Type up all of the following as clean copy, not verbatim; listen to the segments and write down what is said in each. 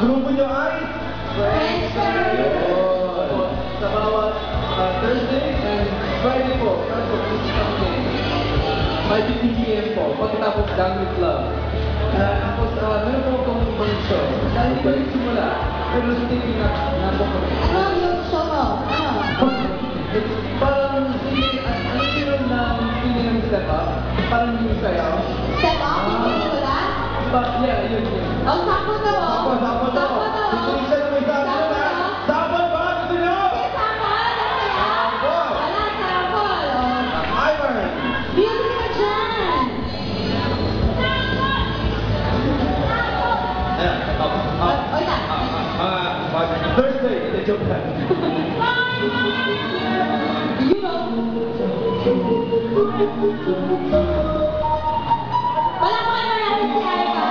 grupo nyo ay? Friendster! Sa bawat Thursday and Friday po, tapos Sunday. 5:15 PM po, pagkatapos Down with Love. Tapos meron po akong ibang show. Dahil hindi ko simula, pero sticking up na po kami. Ano ang yung show mo? Parang hindi, ano yun na hindi ng step up, parang yung sayaw. Step up? Hindi ko lang? But yeah, yun. Oh, sakto na mo. Sakto daw. Isa na may sakto na. Sapon ba? Gusto nyo? Wala, sample. Ivan. Beauty ka dyan. Ayan, up. Oy na. Thursday, the joke lang. You know. Wala ko kayo natin si Aika.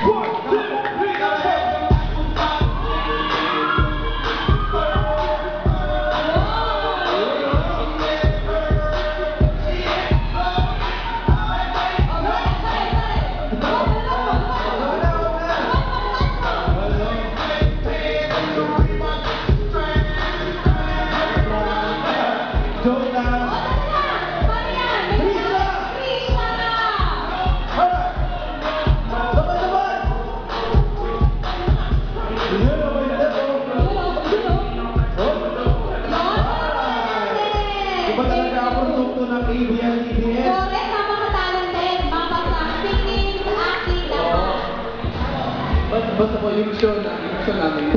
1, 2, 3, go! Joke lang. Sabay-sabay! Yun ang may level. Iba talaga ang produkto ng ABS-CBN. Correct, napaka-talented. Mapag-singing, acting, lahat. Basta po yung show namin.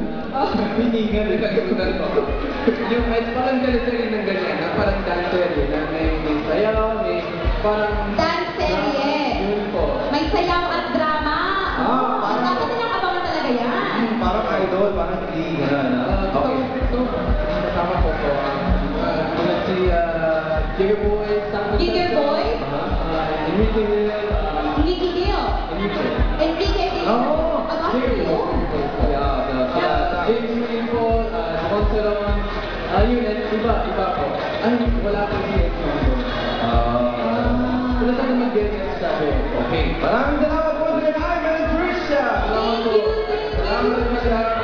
Hiningan rin kagawin ko. Yung parang ganito rin ng ganyan, na parang dancer rin, na may sayaw, may parang... Dance serye. Yun po. May sayaw at drama. Ah. Dapat nilang abangan talaga yan. Parang idol, parang hindi gano'n. Okay. Ito, kasama ko po. Tulad si Jigger Boy, Jigger Boy? Enrique Will, Nicky Gil. Enrique Gil. Oo! Jigger Boy. James Wilford, Conceron, yun, and iba po. Ay, wala po si Edson. Wala tayo mag-get sabi. Okay. Maraming salamat po sa Ivan and Trisha. Salamat po. Salamat po siya.